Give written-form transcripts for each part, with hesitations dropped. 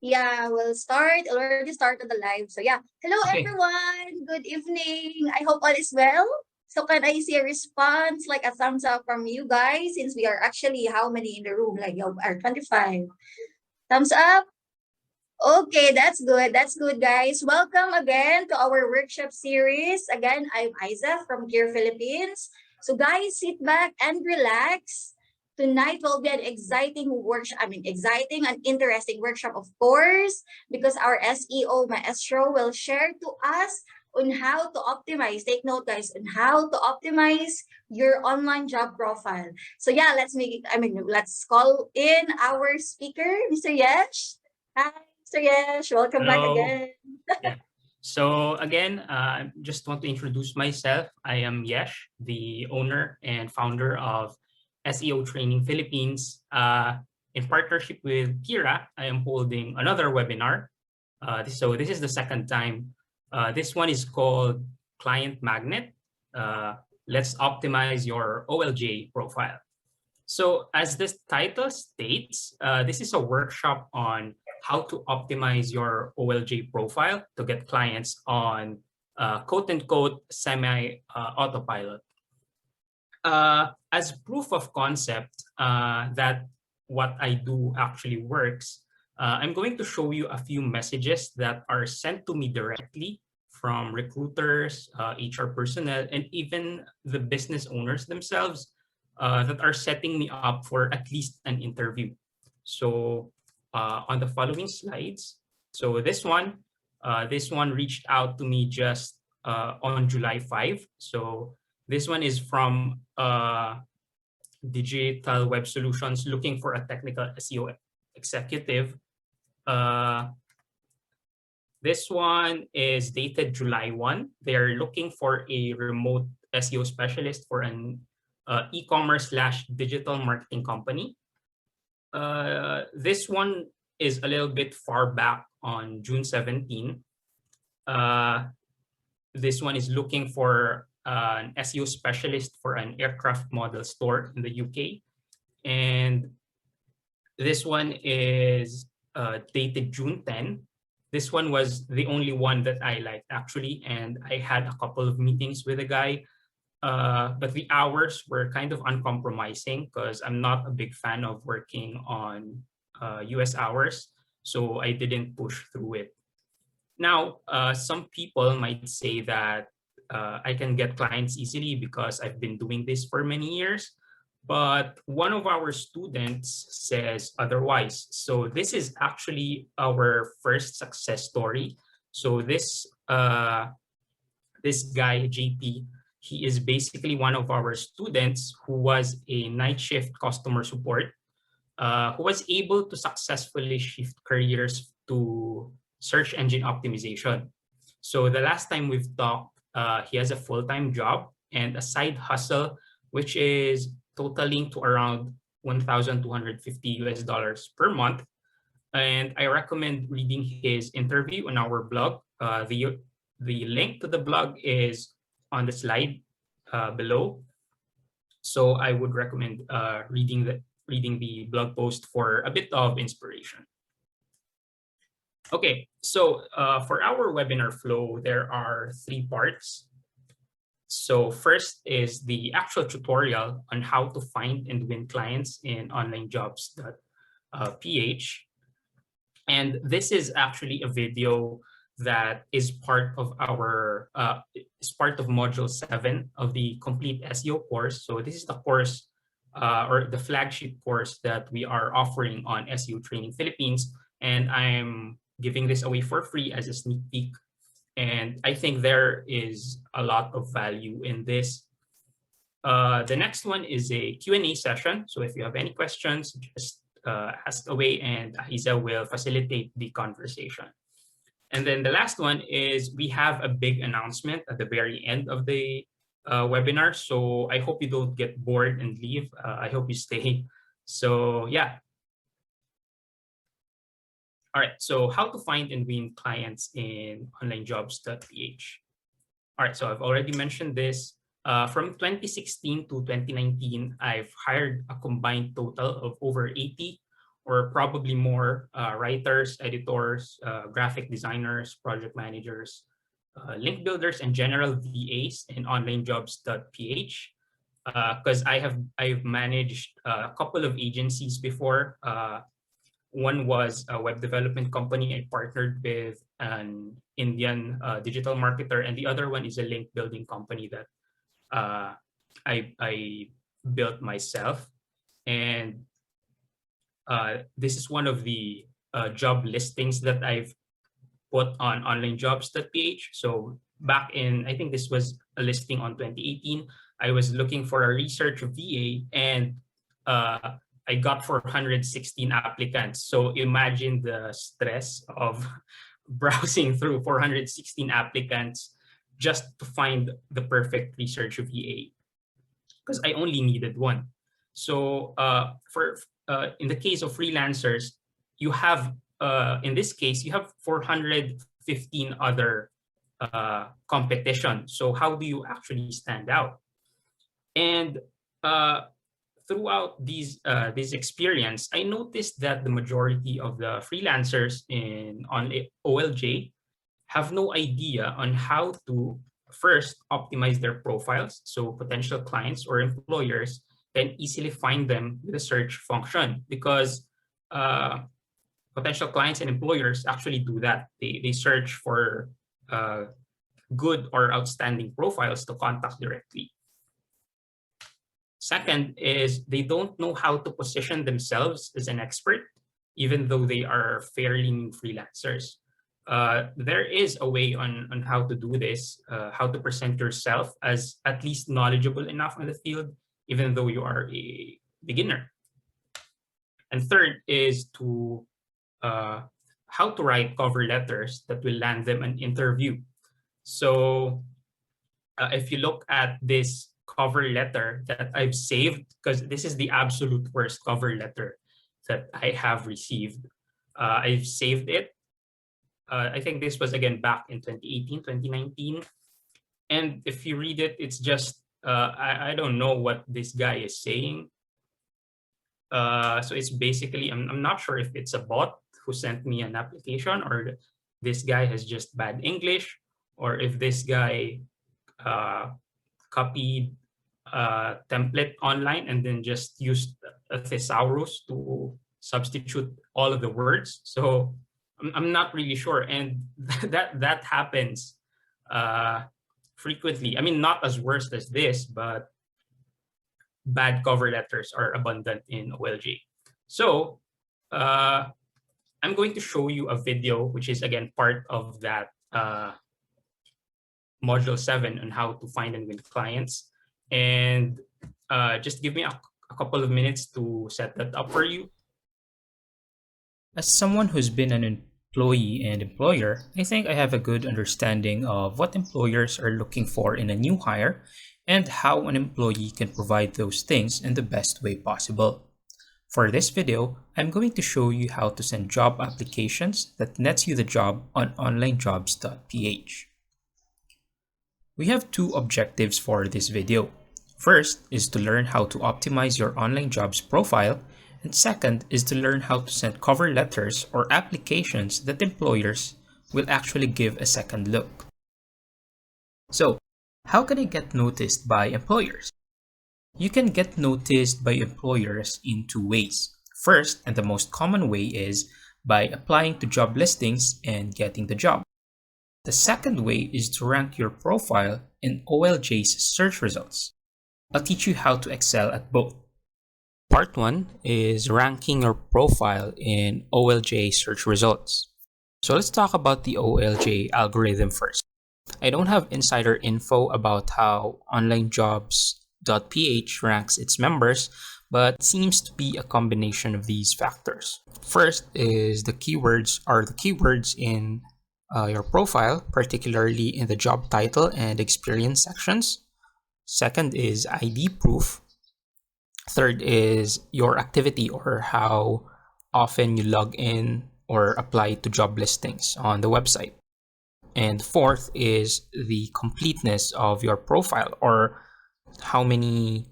Yeah, we'll start. Already started the live. So yeah. Hello Okay. everyone. Good evening. I hope all is well. So can I see a response, like a thumbs up from you guys, since we are actually how many in the room? Like you are 25. Thumbs up. Okay, that's good. That's good, guys. Welcome again to our workshop series. Again, I'm Isa from QERA Philippines. So guys, sit back and relax. Tonight will be an exciting workshop. Exciting and interesting workshop, of course, because our SEO maestro will share to us on how to optimize. Take note, guys, on how to optimize your online job profile. So yeah, let's call in our speaker, Mr. Yesh. Hi, Mr. Yesh. Welcome back Hello. again. Yeah. So again, just want to introduce myself. I am Yesh, the owner and founder of SEO Training Philippines. In partnership with QERA, I am holding another webinar. So this is the second time. This one is called Client Magnet. Let's optimize your OLJ profile. So as this title states, this is a workshop on how to optimize your OLJ profile to get clients on quote unquote semi autopilot. As proof of concept that what I do actually works, I'm going to show you a few messages that are sent to me directly from recruiters, HR personnel, and even the business owners themselves that are setting me up for at least an interview. So on the following slides, so this one reached out to me just on July 5. So this one is from Digital Web Solutions looking for a technical SEO executive. This one is dated July 1. They're looking for a remote SEO specialist for an e-commerce / digital marketing company. This one is a little bit far back on June 17. This one is looking for an SEO specialist for an aircraft model store in the UK. And this one is dated June 10. This one was the only one that I liked, actually. And I had a couple of meetings with a guy, but the hours were kind of uncompromising because I'm not a big fan of working on US hours. So I didn't push through it. Now, some people might say that I can get clients easily because I've been doing this for many years, but one of our students says otherwise. So this is actually our first success story. So this guy, JP, he is basically one of our students who was a night shift customer support, who was able to successfully shift careers to search engine optimization. So the last time we've talked, he has a full-time job and a side hustle, which is totaling to around 1,250 US dollars per month. And I recommend reading his interview on our blog. The link to the blog is on the slide below. So I would recommend reading the blog post for a bit of inspiration. Okay, so for our webinar flow, there are 3 parts. So first is the actual tutorial on how to find and win clients in OnlineJobs.ph. And this is actually a video that is part of our module 7 of the complete SEO course. So this is the course or the flagship course that we are offering on SEO Training Philippines, and I'm giving this away for free as a sneak peek. And I think there is a lot of value in this. The next one is a Q&A session. So if you have any questions, just ask away and Aiza will facilitate the conversation. And then the last one is we have a big announcement at the very end of the webinar. So I hope you don't get bored and leave. I hope you stay. So yeah. All right, so how to find and win clients in OnlineJobs.ph. All right, so I've already mentioned this. From 2016 to 2019, I've hired a combined total of over 80 or probably more writers, editors, graphic designers, project managers, link builders, and general VAs in OnlineJobs.ph. Because I've managed a couple of agencies before. One was a web development company. I partnered with an Indian digital marketer, and the other one is a link building company that I built myself. And this is one of the job listings that I've put on OnlineJobs.ph. So back in, I think this was a listing on 2018, I was looking for a research VA, and I got 416 applicants. So imagine the stress of browsing through 416 applicants just to find the perfect research VA, because I only needed one. So in the case of freelancers, you have in this case you have 415 other competition. So how do you actually stand out? And throughout this experience, I noticed that the majority of the freelancers on OLJ have no idea on how to first optimize their profiles, so potential clients or employers can easily find them with a search function, because potential clients and employers actually do that. They search for good or outstanding profiles to contact directly. Second is they don't know how to position themselves as an expert, even though they are fairly new freelancers. There is a way on how to do this, how to present yourself as at least knowledgeable enough in the field, even though you are a beginner. And third is how to write cover letters that will land them an interview. So if you look at this cover letter that I've saved, because this is the absolute worst cover letter that I have received. I've saved it. I think this was again back in 2018, 2019. And if you read it, it's just, I don't know what this guy is saying. So it's basically, I'm not sure if it's a bot who sent me an application, or this guy has just bad English, or if this guy copied a template online and then just used a thesaurus to substitute all of the words. So I'm not really sure. And that happens frequently. I mean, not as worst as this, but bad cover letters are abundant in OLJ. So I'm going to show you a video, which is again part of that module 7 on how to find and win clients. And just give me a couple of minutes to set that up for you. As someone who's been an employee and employer, I think I have a good understanding of what employers are looking for in a new hire and how an employee can provide those things in the best way possible. For this video, I'm going to show you how to send job applications that nets you the job on OnlineJobs.ph. We have two objectives for this video. First is to learn how to optimize your online jobs profile, and second is to learn how to send cover letters or applications that employers will actually give a second look. So, how can I get noticed by employers? You can get noticed by employers in two ways. First, and the most common way, is by applying to job listings and getting the job. The second way is to rank your profile in OLJ's search results. I'll teach you how to excel at both. Part 1 is ranking your profile in OLJ search results. So let's talk about the OLJ algorithm first. I don't have insider info about how OnlineJobs.ph ranks its members, but it seems to be a combination of these factors. First is the keywords in your profile, particularly in the job title and experience sections. Second is ID proof. Third is your activity, or how often you log in or apply to job listings on the website. And fourth is the completeness of your profile, or how many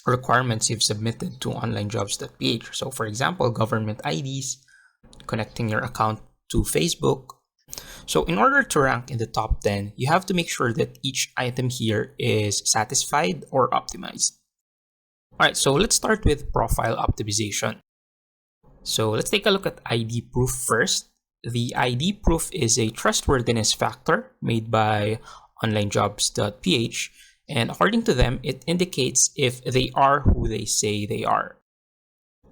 requirements you've submitted to OnlineJobs.ph. So for example, government IDs, connecting your account to Facebook. So in order to rank in the top 10, you have to make sure that each item here is satisfied or optimized. Alright, so let's start with profile optimization. So let's take a look at ID proof first. The ID proof is a trustworthiness factor made by OnlineJobs.ph, and according to them, it indicates if they are who they say they are.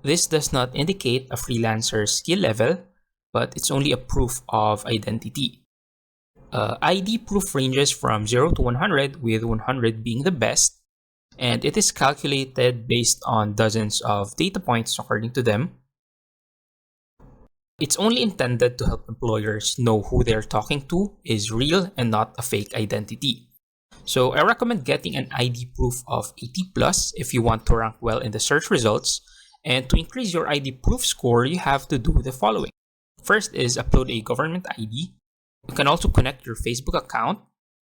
This does not indicate a freelancer's skill level, but it's only a proof of identity. ID proof ranges from 0 to 100, with 100 being the best, and it is calculated based on dozens of data points according to them. It's only intended to help employers know who they're talking to is real and not a fake identity. So I recommend getting an ID proof of 80 plus if you want to rank well in the search results. And to increase your ID proof score, you have to do the following. First is upload a government ID. You can also connect your Facebook account.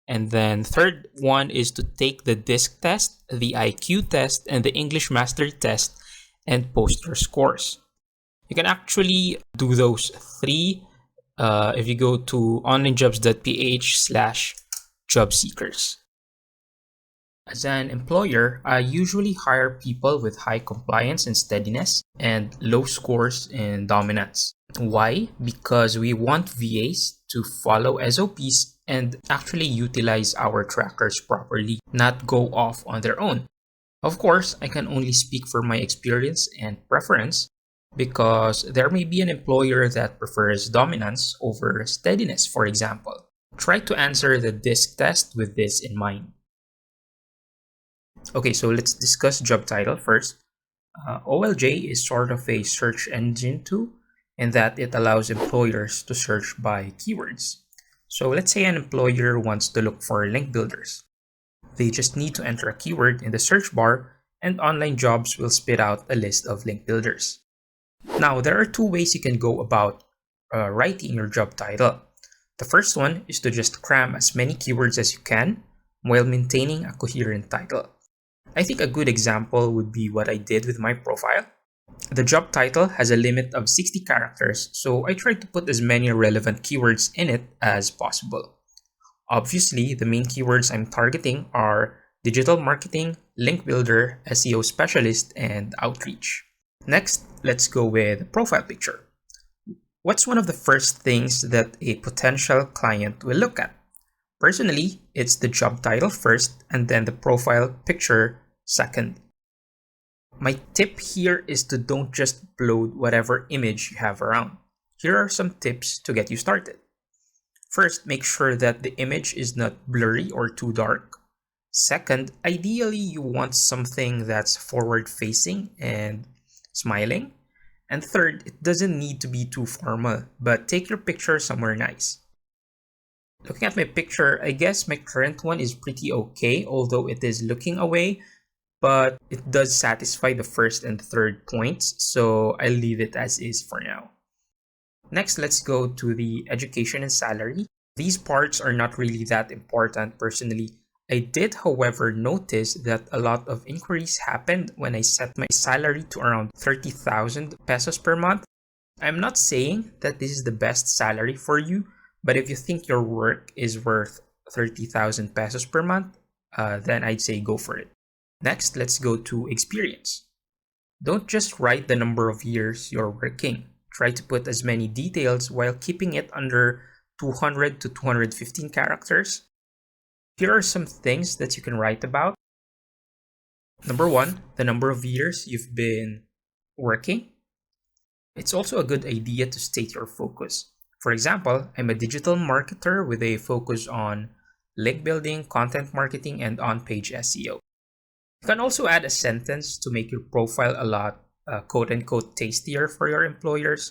And then third one is to take the DISC test, the IQ test, and the English Mastery test and post your scores. You can actually do those three if you go to onlinejobs.ph/jobseekers. As an employer, I usually hire people with high compliance and steadiness and low scores in dominance. Why? Because we want VAs to follow SOPs and actually utilize our trackers properly, not go off on their own. Of course, I can only speak for my experience and preference, because there may be an employer that prefers dominance over steadiness, for example. Try to answer the DISC test with this in mind. Okay, so let's discuss job title first. OLJ is sort of a search engine tool in that it allows employers to search by keywords. So let's say an employer wants to look for link builders. They just need to enter a keyword in the search bar, and Online Jobs will spit out a list of link builders. Now, there are two ways you can go about writing your job title. The first one is to just cram as many keywords as you can while maintaining a coherent title. I think a good example would be what I did with my profile. The job title has a limit of 60 characters, so I tried to put as many relevant keywords in it as possible. Obviously, the main keywords I'm targeting are digital marketing, link builder, SEO specialist, and outreach. Next, let's go with profile picture. What's one of the first things that a potential client will look at? Personally, it's the job title first and then the profile picture second. My tip here is to don't just upload whatever image you have around. Here are some tips to get you started. First, make sure that the image is not blurry or too dark. Second, ideally you want something that's forward-facing and smiling. And third, it doesn't need to be too formal, but take your picture somewhere nice. Looking at my picture, I guess my current one is pretty okay, although it is looking away, but it does satisfy the first and third points, so I'll leave it as is for now. Next, let's go to the education and salary. These parts are not really that important personally. I did, however, notice that a lot of inquiries happened when I set my salary to around 30,000 pesos per month. I'm not saying that this is the best salary for you, but if you think your work is worth 30,000 pesos per month, then I'd say go for it. Next, let's go to experience. Don't just write the number of years you're working. Try to put as many details while keeping it under 200 to 215 characters. Here are some things that you can write about. Number one, the number of years you've been working. It's also a good idea to state your focus. For example, I'm a digital marketer with a focus on link building, content marketing, and on-page SEO. You can also add a sentence to make your profile a lot quote-unquote tastier for your employers.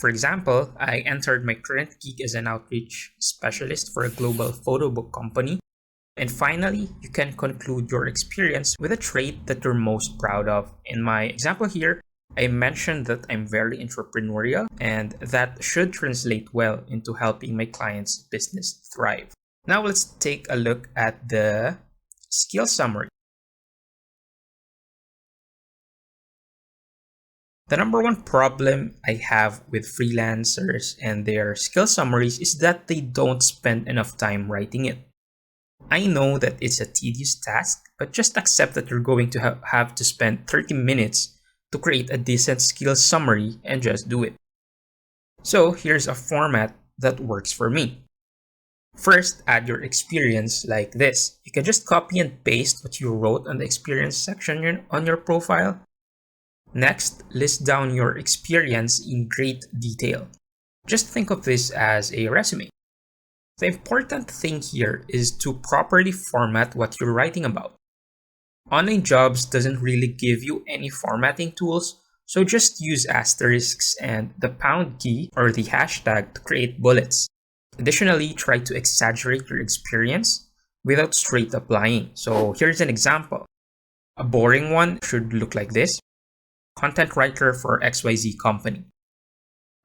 For example, I entered my current gig as an outreach specialist for a global photo book company. And finally, you can conclude your experience with a trait that you're most proud of. In my example here, I mentioned that I'm very entrepreneurial, and that should translate well into helping my client's business thrive. Now let's take a look at the skill summary. The number one problem I have with freelancers and their skill summaries is that they don't spend enough time writing it. I know that it's a tedious task, but just accept that you're going to have to spend 30 minutes to create a decent skill summary and just do it. So here's a format that works for me. First, add your experience like this. You can just copy and paste what you wrote on the experience section on your profile. Next, list down your experience in great detail. Just think of this as a resume. The important thing here is to properly format what you're writing about. Online Jobs doesn't really give you any formatting tools, so just use asterisks and the pound key or the hashtag to create bullets. Additionally, try to exaggerate your experience without straight up lying. So here's an example. A boring one should look like this. Content writer for XYZ company.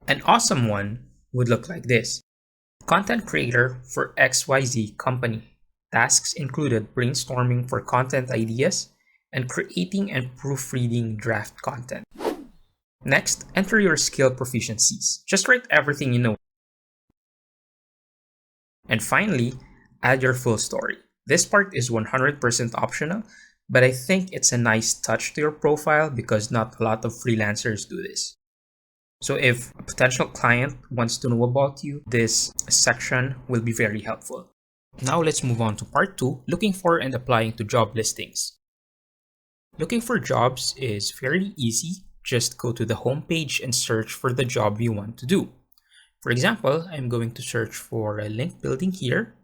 An awesome one would look like this. Content creator for XYZ company. Tasks included brainstorming for content ideas and creating and proofreading draft content. Next, enter your skill proficiencies. Just write everything you know. And finally, add your full story. This part is 100% optional, but I think it's a nice touch to your profile because not a lot of freelancers do this. So if a potential client wants to know about you, this section will be very helpful. Now let's move on to part 2, looking for and applying to job listings. Looking for jobs is fairly easy. Just go to the home page and search for the job you want to do. For example, I'm going to search for a link building here.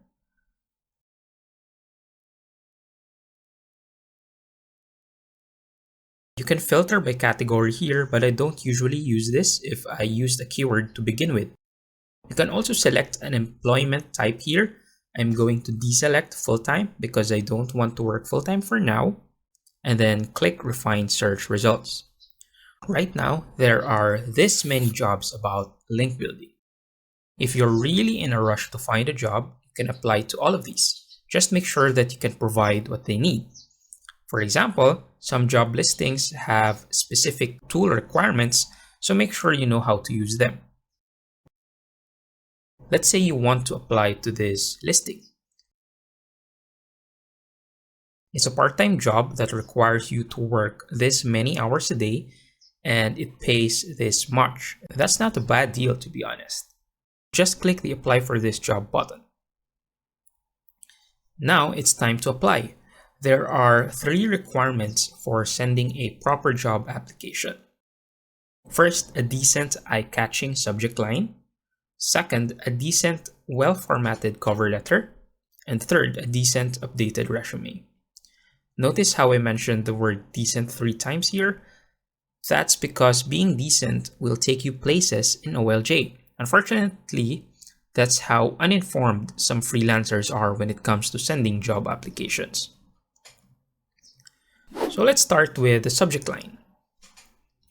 You can filter by category here, but I don't usually use this if I use the keyword to begin with. You can also select an employment type here. I'm going to deselect full-time because I don't want to work full-time for now, and then click Refine Search Results. Right now, there are this many jobs about link building. If you're really in a rush to find a job, you can apply to all of these. Just make sure that you can provide what they need. For example, some job listings have specific tool requirements, so make sure you know how to use them. Let's say you want to apply to this listing. It's a part-time job that requires you to work this many hours a day, and it pays this much. That's not a bad deal, to be honest. Just click the Apply for this job button. Now it's time to apply. There are 3 requirements for sending a proper job application. First, a decent eye-catching subject line. Second, a decent, well-formatted cover letter. And third, a decent, updated resume. Notice how I mentioned the word decent 3 times here? That's because being decent will take you places in OLJ. Unfortunately, that's how uninformed some freelancers are when it comes to sending job applications. So let's start with the subject line.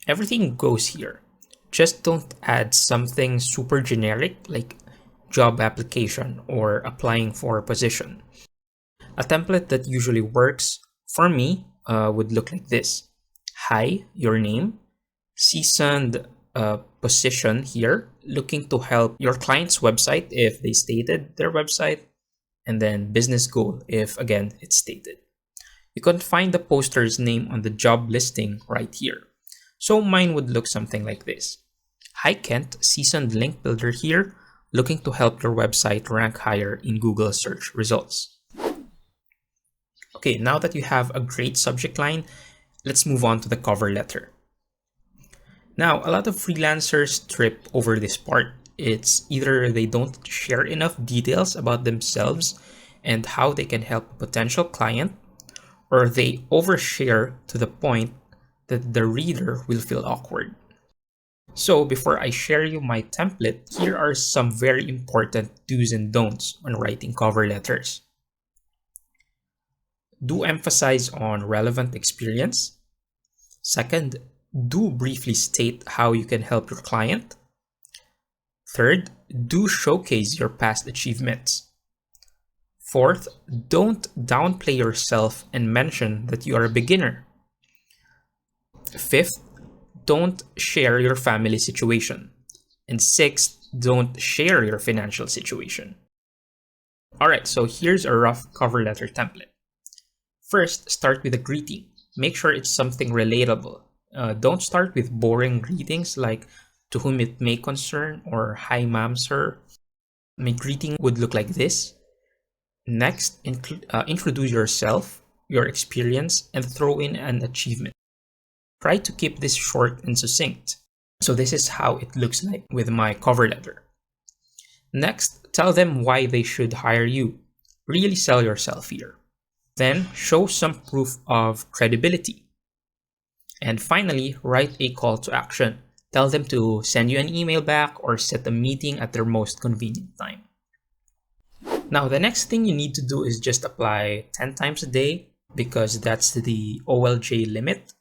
Everything goes here. Just don't add something super generic like job application or applying for a position. A template that usually works for me would look like this. Hi, your name, seasoned position here, looking to help your client's website if they stated their website, and then business goal if again it's stated. You can find the poster's name on the job listing right here. So mine would look something like this. Hi Kent, seasoned link builder here, looking to help your website rank higher in Google search results. Okay, now that you have a great subject line, let's move on to the cover letter. Now, a lot of freelancers trip over this part. It's either they don't share enough details about themselves and how they can help a potential client, or they overshare to the point that the reader will feel awkward. So before I share you my template, here are some very important do's and don'ts when writing cover letters. Do emphasize on relevant experience. Second, do briefly state how you can help your client. Third, do showcase your past achievements. Fourth, don't downplay yourself and mention that you are a beginner. Fifth, don't share your family situation. And sixth, don't share your financial situation. Alright, so here's a rough cover letter template. First, start with a greeting. Make sure it's something relatable. Don't start with boring greetings like "to whom it may concern" or "hi ma'am, sir." My greeting would look like this. Next, introduce yourself, your experience, and throw in an achievement. Try to keep this short and succinct. So this is how it looks like with my cover letter. Next, tell them why they should hire you. Really sell yourself here. Then, show some proof of credibility. And finally, write a call to action. Tell them to send you an email back or set a meeting at their most convenient time. Now, the next thing you need to do is just apply 10 times a day because that's the OLJ limit,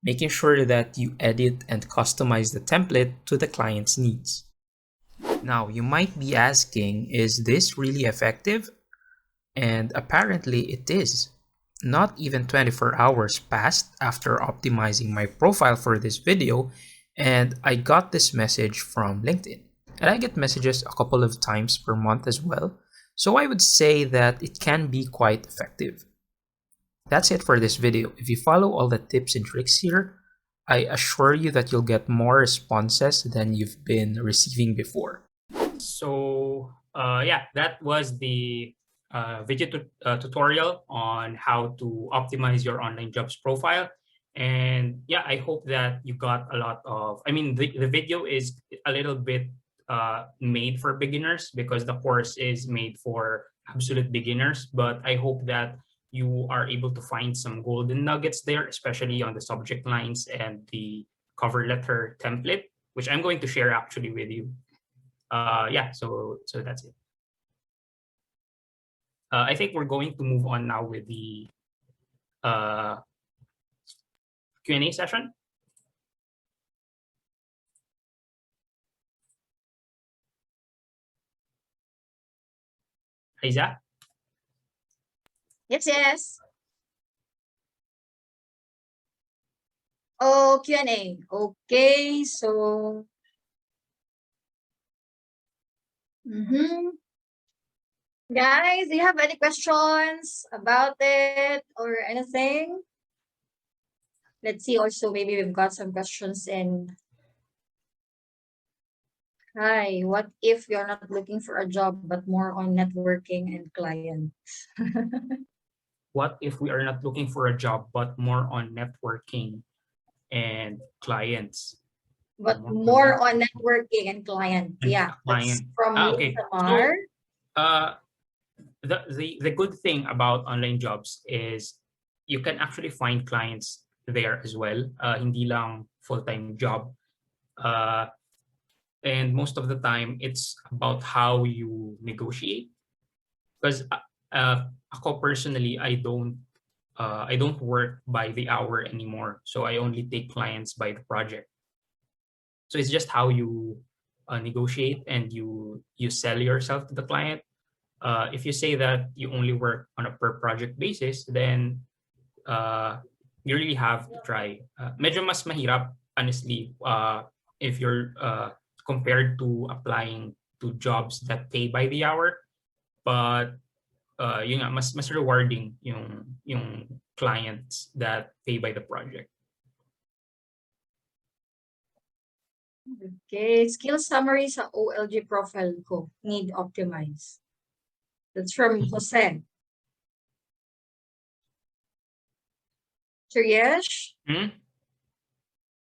making sure that you edit and customize the template to the client's needs. Now, you might be asking, is this really effective? And apparently it is. Not even 24 hours passed after optimizing my profile for this video, and I got this message from LinkedIn. And I get messages a couple of times per month as well, so I would say that it can be quite effective. That's it for this video. If you follow all the tips and tricks here, I assure you that you'll get more responses than you've been receiving before. So yeah, that was the video tutorial on how to optimize your online jobs profile. And yeah, I hope that you got a lot of, I mean, the video is a little bit made for beginners because the course is made for absolute beginners, but I hope that you are able to find some golden nuggets there, especially on the subject lines and the cover letter template, which I'm going to share actually with you. Yeah, so that's it. I think we're going to move on now with the Q&A session. Liza? Yes. Oh, Q&A. Okay, so guys, do you have any questions about it or anything? Let's see also, maybe we've got some questions in. Hi, what if you're not looking for a job but more on networking and clients? What if we are not looking for a job but more on networking and clients? But more on networking and clients. Yeah, that's from okay. Samar. So, the good thing about online jobs is you can actually find clients there as well. Hindi lang full-time job. And most of the time, it's about how you negotiate. Because ako personally, I don't work by the hour anymore. So I only take clients by the project. So it's just how you negotiate and you sell yourself to the client. If you say that you only work on a per project basis, then you really have to try. Medyo mas mahirap, honestly, if you're compared to applying to jobs that pay by the hour. But yun nga, mas rewarding yung clients that pay by the project. Okay, skill summary sa OLJ profile ko. Need optimize. That's from Jose. Suresh?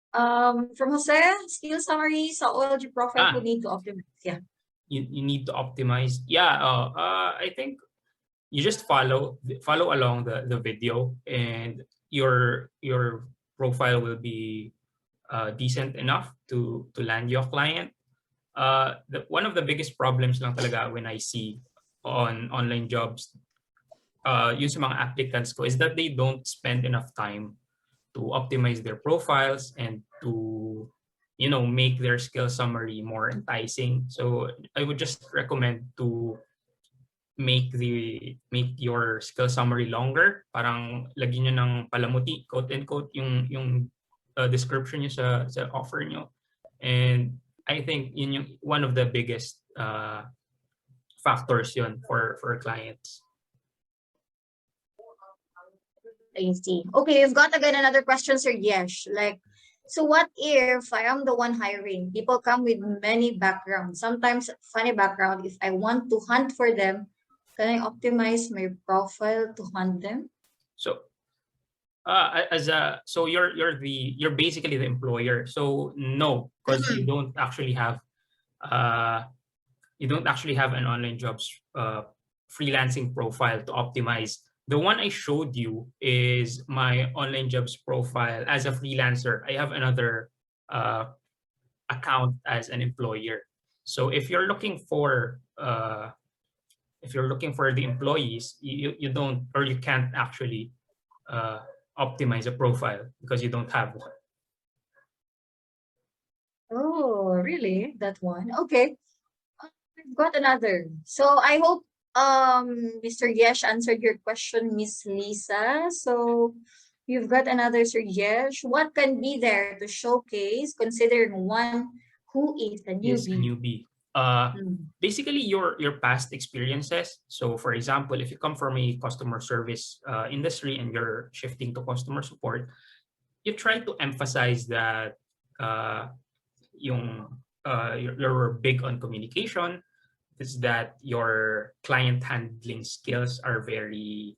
From Jose, skill summary sa OLJ profile ko need to optimize. Yeah. You need to optimize. Yeah, I think you just follow along the video and your profile will be decent enough to land your client. One of the biggest problems lang talaga when I see on online jobs, yung sa mga applicants ko, is that they don't spend enough time to optimize their profiles and to make their skill summary more enticing. So I would just recommend to make your skill summary longer. Parang lagyan nyo ng palamuti, quote and quote, yung description nyo sa offer nyo. And I think yun yung one of the biggest factors yun for clients. I see. Okay, we've got again another question, Sir Yesh. Like, so what if I am the one hiring? People come with many backgrounds, sometimes funny background. If I want to hunt for them, can I optimize my profile to hunt them? So you're basically the employer. So no, because you don't actually have an online jobs freelancing profile to optimize. The one I showed you is my online jobs profile as a freelancer. I have another account as an employer. So if you're looking for the employees, you don't, or you can't actually optimize a profile because you don't have one. Oh, really? That one? Okay. I've got another. So I hope Mr. Yesh answered your question, Miss Lisa. So you've got another, Sir Yesh. What can be there to showcase considering one who is a Is a newbie? newbie. Mm. Basically your past experiences. So for example, if you come from a customer service industry and you're shifting to customer support, you try to emphasize that you're big on communication. Is that your client handling skills are very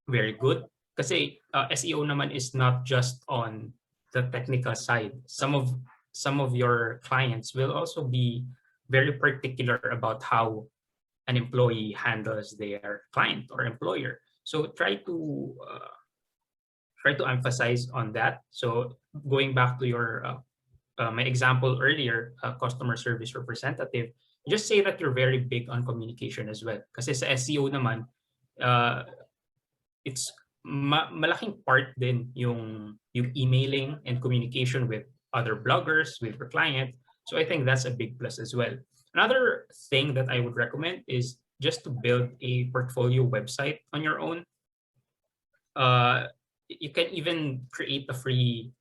very good. Kasi SEO naman is not just on the technical side. Some of your clients will also be very particular about how an employee handles their client or employer. So try to emphasize on that. So going back to your my example earlier, customer service representative, just say that you're very big on communication as well. Kasi sa SEO naman, it's malaking part din yung emailing and communication with other bloggers, with your client. So I think that's a big plus as well. Another thing that I would recommend is just to build a portfolio website on your own. You can even create a free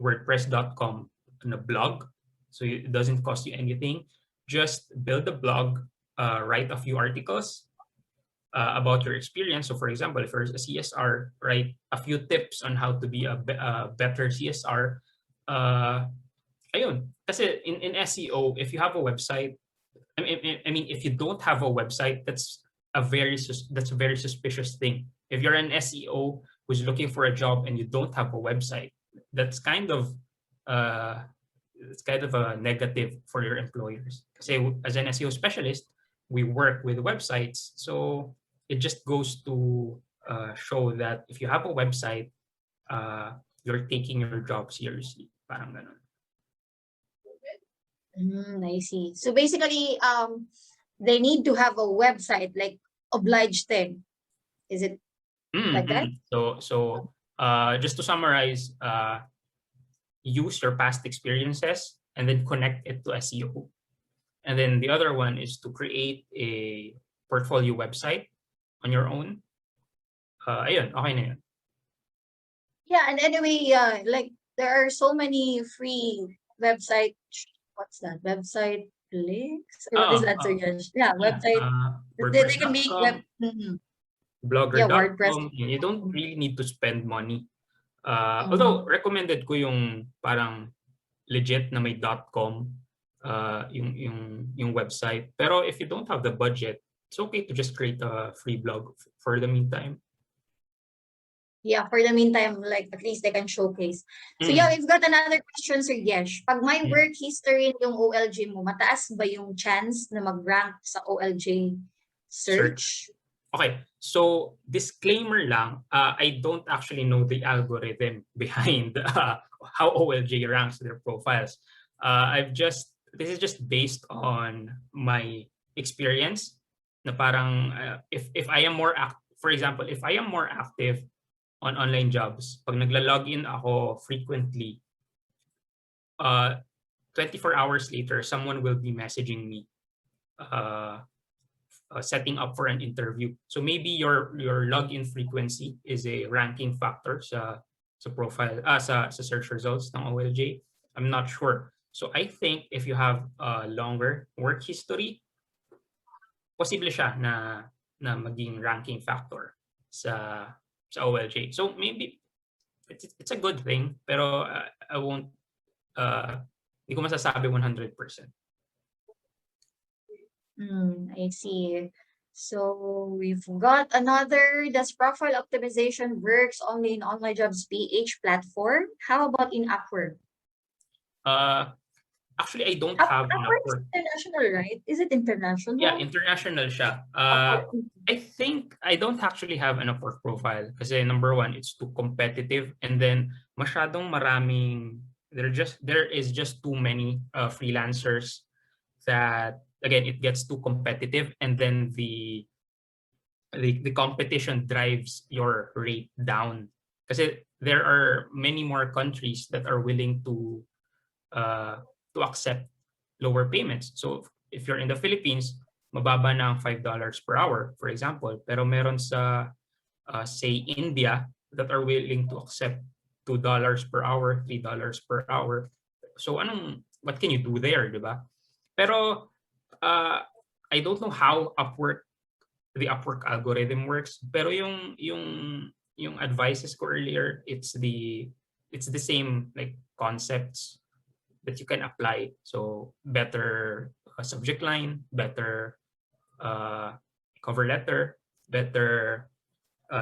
WordPress.com on a blog, so it doesn't cost you anything. Just build a blog, write a few articles about your experience. So for example, if you're a CSR, write a few tips on how to be a better CSR. Ayun. Kasi in SEO, if you have a website, I mean, if you don't have a website, that's a very suspicious thing. If you're an SEO who's looking for a job and you don't have a website, that's kind of a negative for your employers. Kasi as an SEO specialist, we work with websites, so it just goes to show that if you have a website, you're taking your job seriously. Parang ganun. I see. So basically, they need to have a website, like obliged thing. Is it like that? So just to summarize, use your past experiences and then connect it to SEO. And then the other one is to create a portfolio website on your own. Ayun, okay na yun. Yeah, and anyway, like there are so many free website. What's that? Website links? Or what is that, Sir Yash? Yeah, website. They can make web. Yeah, WordPress. Blogger.com. You don't really need to spend money. Although recommended ko yung parang legit na may .com yung website. Pero if you don't have the budget, it's okay to just create a free blog for the meantime. Yeah, for the meantime, like at least they can showcase. So yeah, we've got another question, Sir Yesh. Pag may work history yung OLJ mo, mataas ba yung chance na mag-rank sa OLJ search? Okay, so disclaimer lang, I don't actually know the algorithm behind how OLJ ranks their profiles. This is just based on my experience na parang if I am more for example, if I am more active on online jobs, pag nagla-login ako frequently, 24 hours later, someone will be messaging me setting up for an interview. So maybe your login frequency is a ranking factor sa profile, sa search results ng OLJ. I'm not sure. So I think if you have a longer work history, posible siya na maging ranking factor sa OLJ. So maybe it's a good thing, pero I won't hindi ko masasabi 100%. I see. So we've got another. Does profile optimization works only in OnlineJobs.ph platform? How about in Upwork? Actually, I don't have an Upwork is Upwork. international, right? Is it international? Yeah, international siya. I think I don't actually have an Upwork profile kasi number one, it's too competitive, and then masyadong maraming there is just too many freelancers that again it gets too competitive, and then the competition drives your rate down kasi there are many more countries that are willing to accept lower payments. So if you're in the Philippines, mababa na ang $5 per hour, for example. Pero meron sa, say, India that are willing to accept $2 per hour, $3 per hour. So what can you do there, di ba? Pero I don't know how the Upwork algorithm works. Pero yung advices ko earlier, it's the same like concepts that you can apply. So better subject line, better cover letter, better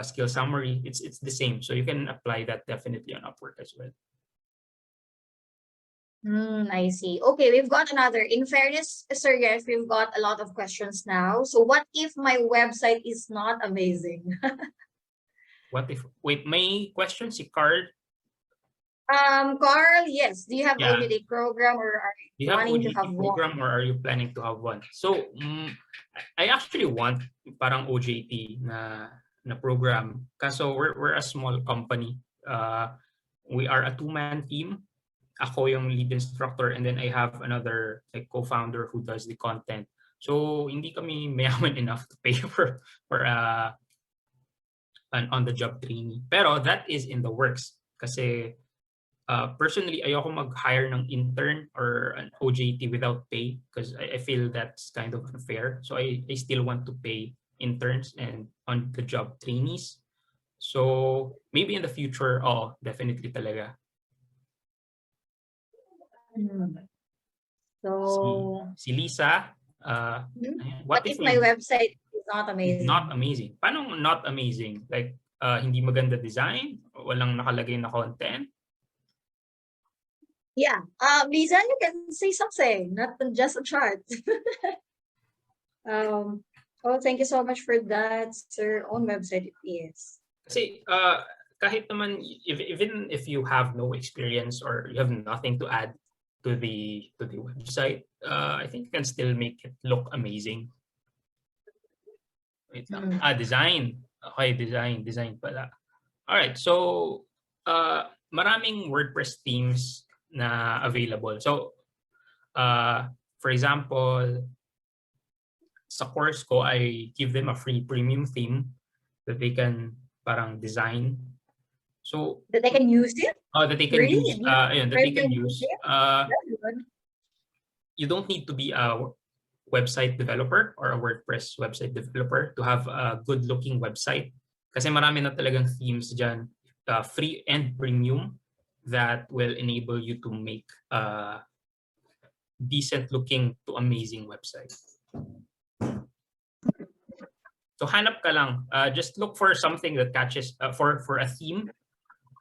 skill summary. It's the same. So you can apply that definitely on Upwork as well. I see. Okay, we've got another. In fairness, Sir Jeff, we've got a lot of questions now. So what if my website is not amazing? What if, wait, may question si Carl. Carl, yes. Do you have Yeah. OJT program, or are Do you you have wanting to OJT have program one? or are you planning to have one? So I actually want parang OJT na program. Kaso we're a small company. We are a two-man team. Ako yung lead instructor, and then I have another like co-founder who does the content. So hindi kami mayaman enough to pay for an on-the-job trainee. Pero that is in the works kasi personally, ayoko mag-hire ng intern or an OJT without pay because I feel that's kind of unfair. So I still want to pay interns and on-the-job trainees. So maybe in the future, definitely talaga. So Si Lisa, what if my website is not amazing? Not amazing. Paano not amazing? Like hindi maganda design, walang nakalagay na content. Yeah. Lisa, you can say something, not just a chart. Thank you so much for that, sir. Own website it is. Kasi kahit naman, even if you have no experience or you have nothing to add to the website, I think you can still make it look amazing. Wait lang. Design. Okay, design pala. All right, so maraming WordPress themes na available. So for example, sa course ko, I give them a free premium theme that they can parang design. So that they can use it? That they can use. That they can use. You don't need to be a website developer or a WordPress website developer to have a good-looking website. Kasi marami na talagang themes dyan, free and premium, that will enable you to make a decent-looking to amazing website. So hanap ka lang. Just look for something that catches, for a theme,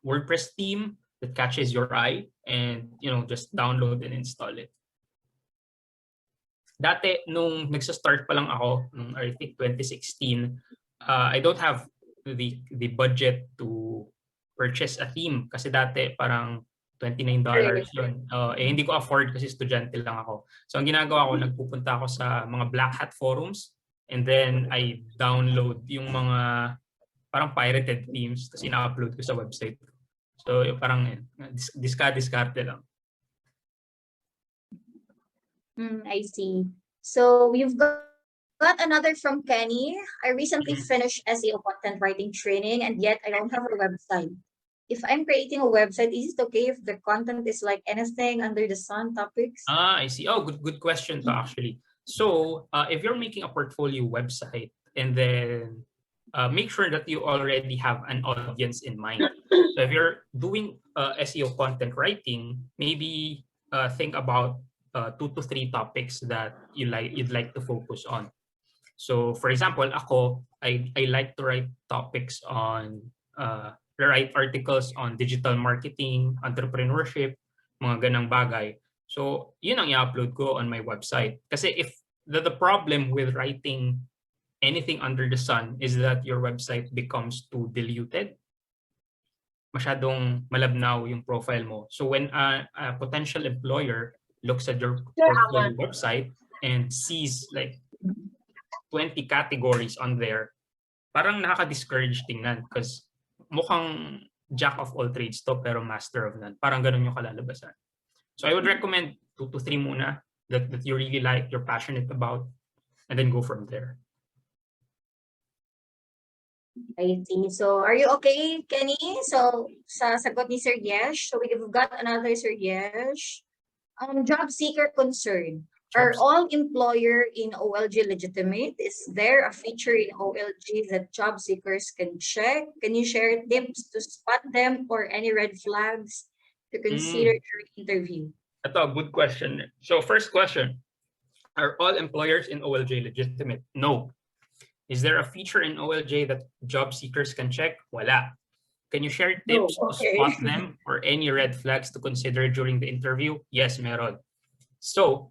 WordPress theme that catches your eye, and just download and install it. Dati, nung nagsa-start pa lang ako, nung I think 2016, I don't have the budget to purchase a theme kasi dati parang $29 yun. Hindi ko afford kasi estudyante lang ako. So ang ginagawa ko, nagpupunta ako sa mga black hat forums, and then I download yung mga parang pirated themes tapos ina-upload ko sa website. So parang diskarte lang. I see. So we've got another from Kenny. I recently finished SEO content writing training, and yet I don't have a website. if I'm creating a website, is it okay if the content is like anything under the sun topics? I see. Oh, good question to actually. So, if you're making a portfolio website and then make sure that you already have an audience in mind. So, if you're doing SEO content writing, maybe think about 2 to 3 topics that you'd like to focus on. So, for example, I like to write topics on write articles on digital marketing, entrepreneurship, mga ganang bagay. So, yun ang i-upload ko on my website. Kasi if the problem with writing anything under the sun is that your website becomes too diluted. Masyadong malabnaw yung profile mo. So when a potential employer looks at your portfolio website and sees like 20 categories on there, parang nakaka-discourage tingnan because mukhang jack of all trades to pero master of none. Parang ganun yung kalalabasan. So I would recommend 2 to 3 muna that you really like, you're passionate about, and then go from there. I see. So, are you okay, Kenny? So, sa sagot ni Sir Yesh, so we've got another Sir Yesh. Job seeker concern. Are all employer in OLJ legitimate? Is there a feature in OLJ that job seekers can check? Can you share tips to spot them or any red flags to consider during interview? Ito, good question. So first question, are all employers in OLJ legitimate? No. Is there a feature in OLJ that job seekers can check? Wala. Can you share tips to spot them or any red flags to consider during the interview? Yes, meron. So,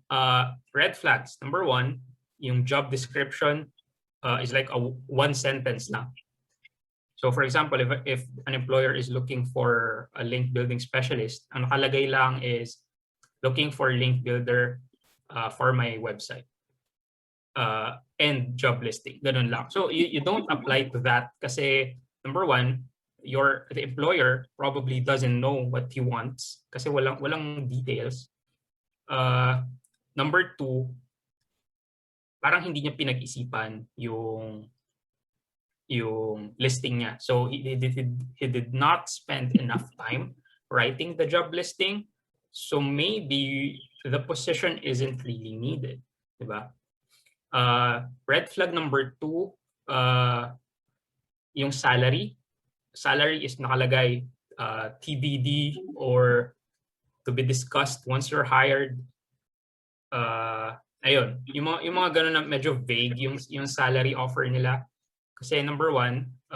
red flags. Number 1, yung job description is like a 1 sentence lang. So, for example, if an employer is looking for a link building specialist, ang nakalagay lang is looking for link builder for my website. And job listing. Ganun lang. So, you don't apply to that kasi number 1, the employer probably doesn't know what he wants kasi walang details. Number 2, parang hindi niya pinag-isipan yung listing niya. So he did not spend enough time writing the job listing. So maybe the position isn't really needed, diba? Red flag number 2, yung salary. Salary is nakalagay TBD or to be discussed once you're hired. Ayun, yung mga ganun na medyo vague yung salary offer nila. Kasi number 1,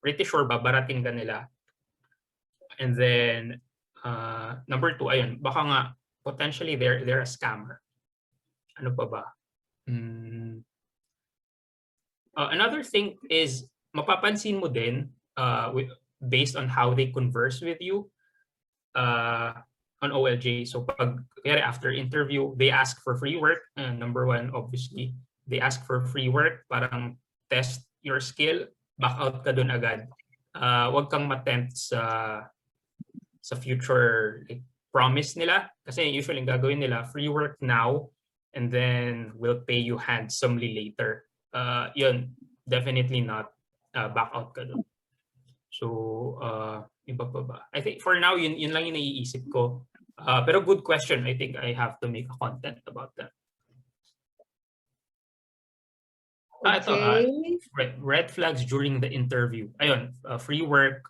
pretty sure babarating ka nila. And then number 2, ayun, baka nga potentially they're a scammer. Ano pa ba? Another thing is mapapansin mo din based on how they converse with you on OLJ. So pag after interview, they ask for free work. Number 1, obviously, they ask for free work. Parang test your skill, back out ka dun agad. Wag kang matempt sa future promise nila. Kasi usually gagawin nila, free work now, and then we'll pay you handsomely later. Yun, definitely not. Back out ka dun. So, iba pa ba? I think for now, yun lang yung naiisip ko. Pero good question. I think I have to make a content about that. Okay. Ito, red flags during the interview. Ayun, free work.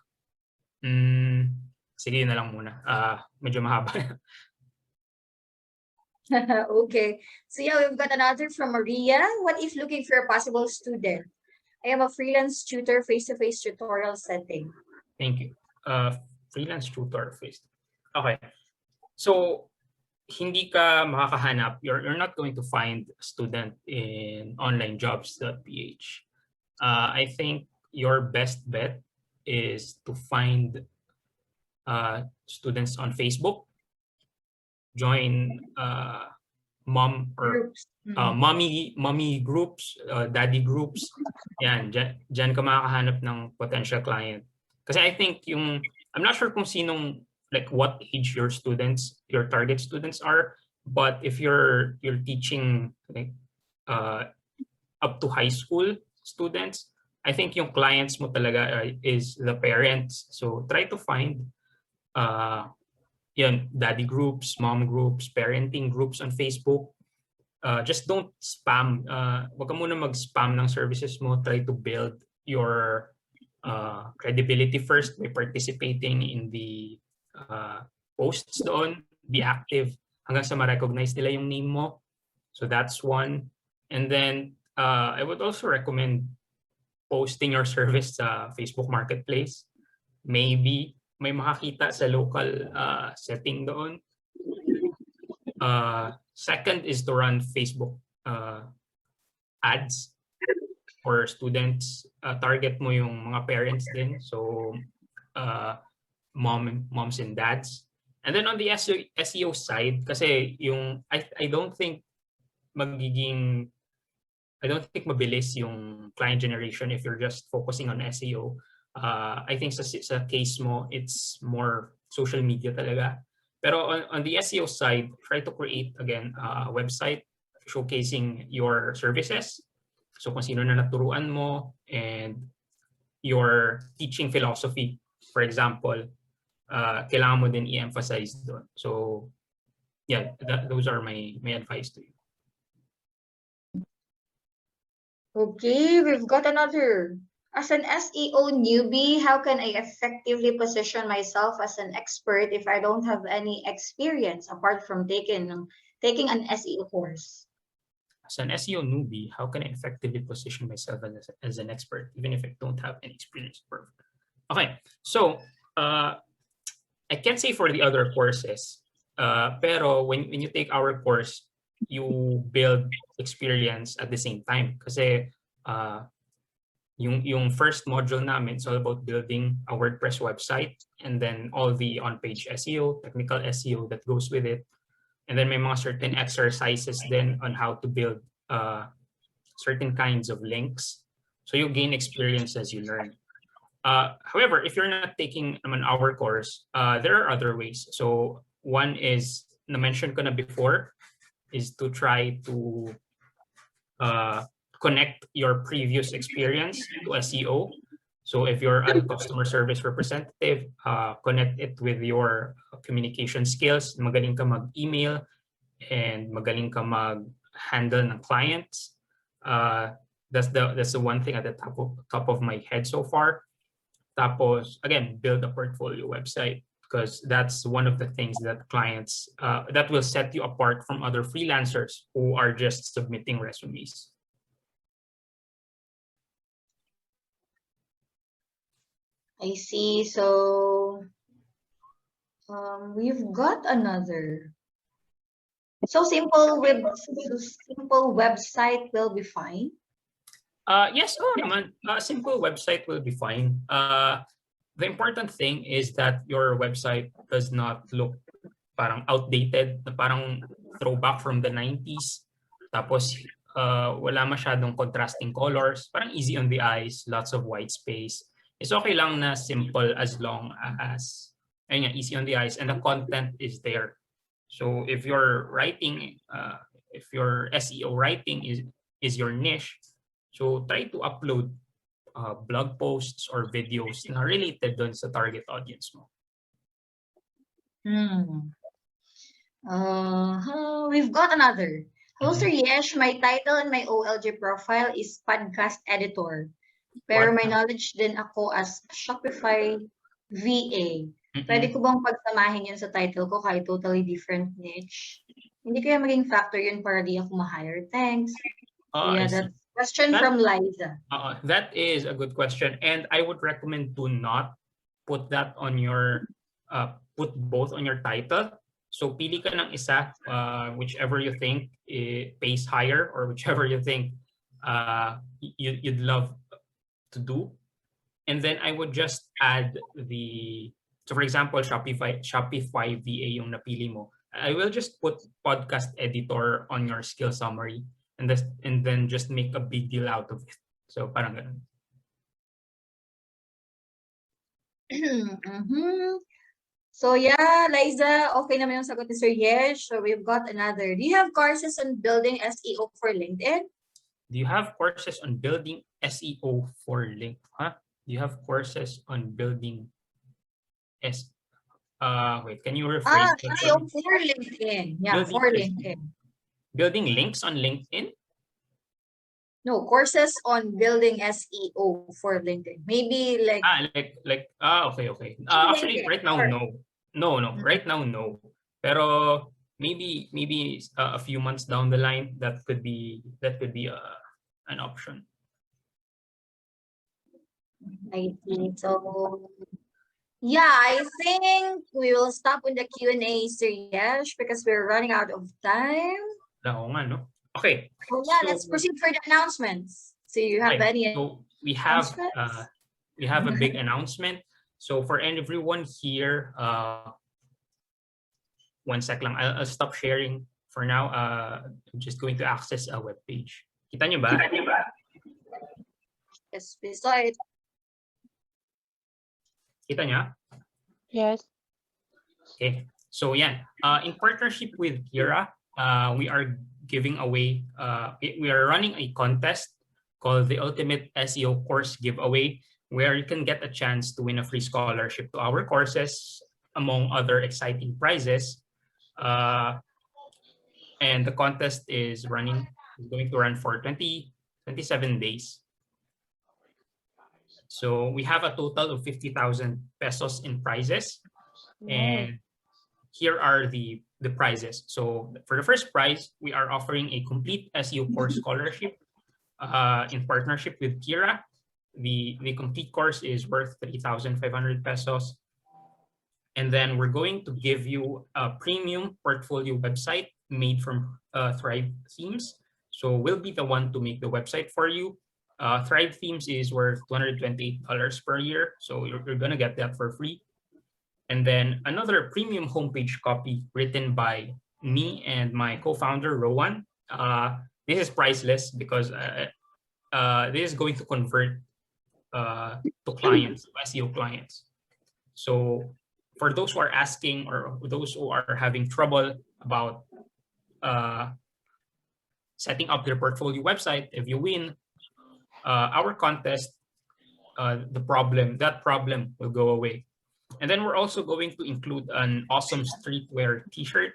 Sige, yun na lang muna. Medyo mahaba. Okay. So yeah, we've got another from Maria. What if looking for a possible student? I am a freelance tutor, face-to-face tutorial setting. Thank you. Freelance tutor, Okay. So, hindi ka makakahanap, you're not going to find a student in OnlineJobs.ph. I think your best bet is to find students on Facebook, join mom or mommy groups, daddy groups. Yan, dyan ka makakahanap ng potential client. Kasi I think I'm not sure kung sinong, like what age your target students are, but if you're teaching like up to high school students, I think yung clients mo talaga is the parents. So try to find daddy groups, mom groups, parenting groups on Facebook. Just don't spam. Wag ka muna mag-spam ng services mo. Try to build your credibility first by participating in the posts doon. Be active hanggang sa ma-recognize nila yung name mo. So that's one. And then I would also recommend posting your service sa Facebook Marketplace. Maybe may makakita sa local setting doon. Second is to run Facebook ads for students. Target mo yung mga parents din. So moms and dads. And then on the SEO side, kasi yung I don't think mabilis yung client generation if you're just focusing on SEO. I think sa case mo, it's more social media talaga. Pero on the SEO side, try to create again a website showcasing your services. So kung sino na naturuan mo and your teaching philosophy, for example, kailangan mo din i-emphasize doon. So yeah, those are my advice to you. Okay, we've got another. As an SEO newbie, how can I effectively position myself as an expert if I don't have any experience apart from taking an SEO course? As an SEO newbie, how can I effectively position myself as an expert even if I don't have any experience? Okay, so I can't say for the other courses, pero when you take our course, you build experience at the same time. Kasi yung first module namin is all about building a WordPress website and then all the on-page SEO, technical SEO that goes with it. And then may mga certain exercises then on how to build certain kinds of links. So you gain experience as you learn. However, if you're not taking our course, there are other ways. So one is, na-mention ko na before, is to try to connect your previous experience to SEO. So if you're a customer service representative, connect it with your communication skills. Magaling ka mag-email and magaling ka mag-handle ng clients. That's the one thing at the top of my head so far. Tapos, again, build a portfolio website, because that's one of the things that clients, that will set you apart from other freelancers who are just submitting resumes. I see. So we've got another. So simple website will be fine. Yes, naman. A simple website will be fine. The important thing is that your website does not look parang outdated, parang throwback from the 90s. Tapos wala masyadong contrasting colors, parang easy on the eyes, lots of white space. It's okay lang na simple as long as easy on the eyes and the content is there. So if your writing, if your SEO writing is your niche, so try to upload blog posts or videos na related dun sa target audience mo. We've got another. Hello, Sir Yesh. My title and my OLJ profile is podcast editor. Pero may knowledge din ako as Shopify VA. Pwede ko bang pagsamahin yun sa title ko kahit totally different niche? Hindi kaya maging factor yun para di ako ma-hire? Thanks. So yeah, that's question from Liza. That is a good question. And I would recommend to not put that on your, put both on your title. So pili ka ng isa, whichever you think pays higher or whichever you think you'd love to do. And then I would just add so for example, Shopify VA yung napili mo. I will just put podcast editor on your skill summary and then just make a big deal out of it. So parang ganun. So yeah, Liza, okay naman yung sagot ni Sir Yesh. So we've got another. Do you have courses on building SEO for LinkedIn? Do you have courses on building SEO for link? Huh? Do you have courses on building S? Wait, can you rephrase that for SEO me? for LinkedIn. Yeah, Building for SEO. LinkedIn. Building links on LinkedIn? No, courses on building SEO for LinkedIn. Maybe like Okay. in Actually, LinkedIn. right now, Or, no. No. Right now, no. Pero maybe a few months down the line, that could be an option. I see. So yeah, I think we will stop with the Q&A, Sir Yesh, because we're running out of time. Oo nga, no? Okay. So yeah, So, let's proceed for the announcements. So you have okay. any So we announcements? have a big announcement. So for everyone here, one sec lang. I'll stop sharing for now. I'm just going to access a web page. Kita nyo ba? Yes, we saw it. Kita nyo? Yes. Okay. So yeah, in partnership with QERA, we are giving away, we are running a contest called the Ultimate SEO Course Giveaway, where you can get a chance to win a free scholarship to our courses, among other exciting prizes. And the contest is going to run for 27 days. So we have a total of 50,000 pesos in prizes. And here are the prizes. So for the first prize, we are offering a complete SEO course scholarship in partnership with QERA. The complete course is worth 3,500 pesos. And then we're going to give you a premium portfolio website made from Thrive Themes. So we'll be the one to make the website for you. Thrive Themes is worth $228 per year. So you're going to get that for free. And then another premium homepage copy written by me and my co-founder, Rowan. This is priceless because this is going to convert to clients, to SEO clients. So for those who are asking or those who are having trouble about setting up their portfolio website, if you win our contest, that problem will go away. And then we're also going to include an awesome streetwear t-shirt.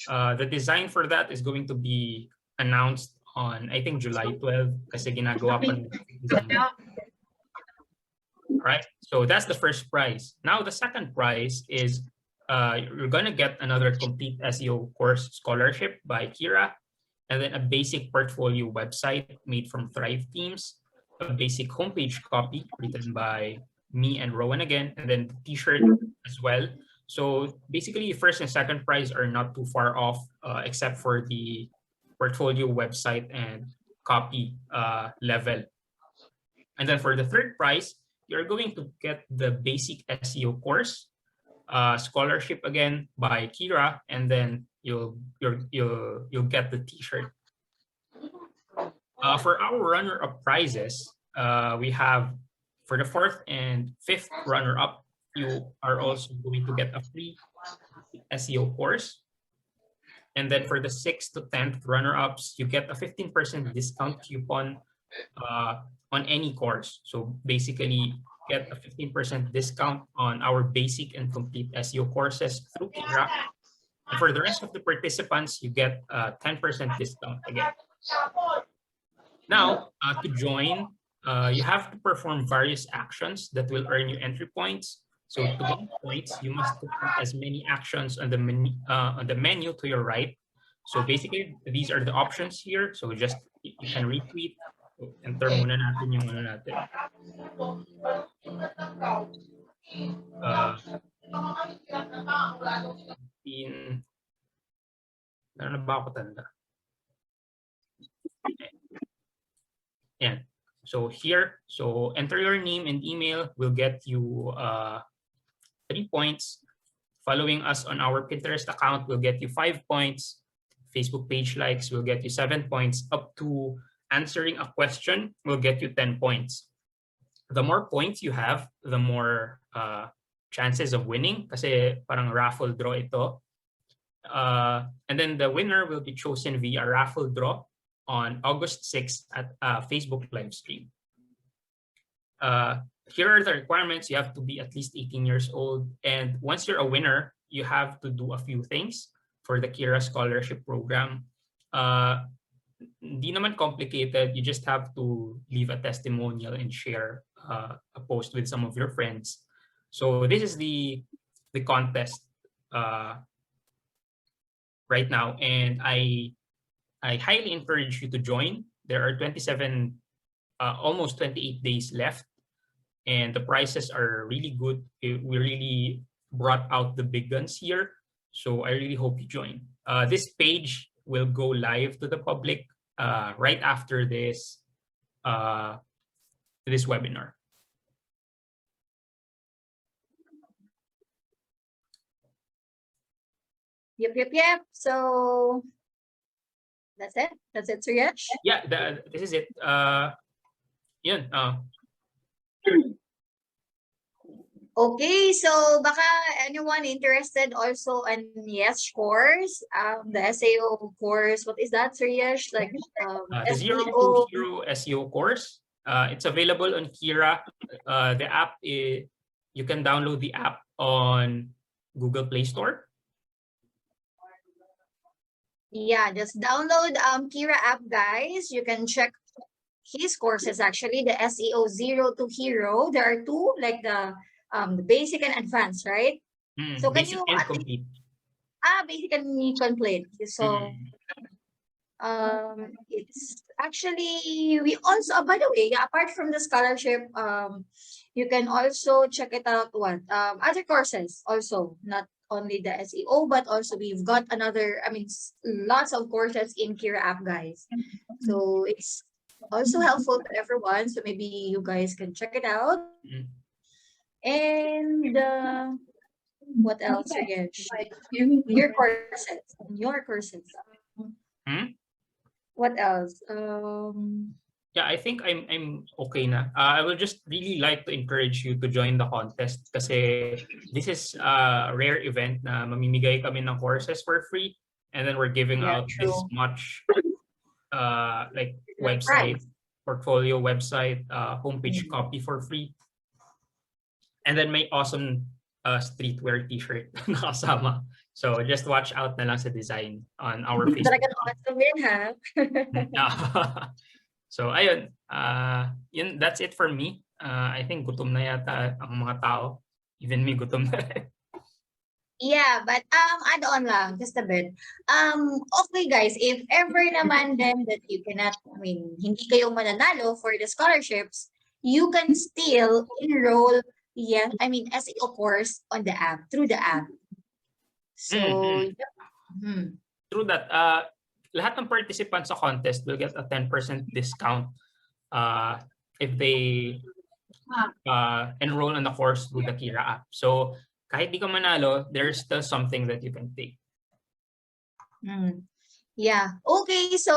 The design for that is going to be announced on, I think, July 12, kasi ginagawa pa ng design. Right? So that's the first prize. Now, the second prize is you're going to get another complete SEO course scholarship by QERA, and then a basic portfolio website made from Thrive Themes, a basic homepage copy written by me and Rowan again, and then the t-shirt as well. So basically, first and second prize are not too far off, except for the portfolio website and copy level. And then for the third prize, you're going to get the basic SEO course scholarship again by QERA, and then you'll get the t-shirt. For our runner-up prizes, we have, for the fourth and fifth runner-up, you are also going to get a free SEO course. And then for the 6th to 10th runner-ups, you get a 15% discount coupon on any course. So basically, get a 15% discount on our basic and complete SEO courses through QERA. And for the rest of the participants, you get a 10% discount again. Now, to join, you have to perform various actions that will earn you entry points. So to gain points, you must complete as many actions on the menu to your right. So basically, these are the options here. So just you can retweet. Enter muna natin yung ano natin. Ano na ba ako tanda? Yeah. So here, so enter your name and email. We'll get you 3 points. Following us on our Pinterest account will get you 5 points. Facebook page likes will get you 7 points. Up to answering a question will get you 10 points. The more points you have, the more chances of winning kasi parang raffle draw ito. And then the winner will be chosen via raffle draw on August 6th at Facebook live stream. Here are the requirements. You have to be at least 18 years old. And once you're a winner, you have to do a few things for the QERA scholarship program. Hindi naman complicated. You just have to leave a testimonial and share a post with some of your friends. So this is the contest right now, and I highly encourage you to join. There are 27, almost 28 days left, and the prices are really good. We really brought out the big guns here, so I really hope you join. This page will go live to the public right after this webinar. Yep. So that's it. That's it, Suresh. Yeah, this is it. Yun. Okay, so baka anyone interested also in Yes course, the SEO course. What is that, Suresh? Like The Zero to SEO. Hero SEO course. It's available on QERA. The app you can download the app on Google Play Store. Yeah, just download QERA app, guys. You can check his courses actually, the SEO 0 to Hero. There are two, like the basic and advanced, right? So can Basic you and complete. basic and complete. So it's actually, we also, by the way, yeah, apart from the scholarship, you can also check it out other courses also, not only the SEO, but also we've got another, lots of courses in QERA app, guys. So it's also helpful to everyone. So maybe you guys can check it out. And what else again? Your courses. What else? Yeah, I think I'm okay na. I will just really like to encourage you to join the contest kasi this is a rare event na mamimigay kami ng courses for free, and then we're giving out this much like website, portfolio website, homepage copy for free. And then may awesome streetwear t-shirt na kasama. So just watch out na lang sa design on our Facebook. Talagang awesome yun, ha? So ayun, that's it for me. I think gutom na yata ang mga tao. Even me gutom na rin. Yeah, but add on lang just a bit. Okay guys, if ever naman then that you cannot, hindi kayo mananalo for the scholarships, you can still enroll SEO course on the app, through the app. So Through that, lahat ng participants sa contest will get a 10% discount if they enroll in the course through the QERA app. So kahit di ka manalo, there's still something that you can take. Yeah. Okay, so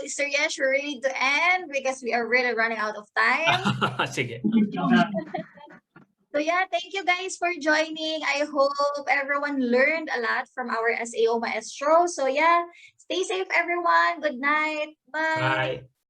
Sir Yesh, we're ready to end because we are really running out of time. Sige. So yeah, thank you guys for joining. I hope everyone learned a lot from our SEO Maestro. So yeah, stay safe everyone. Good night. Bye. Bye.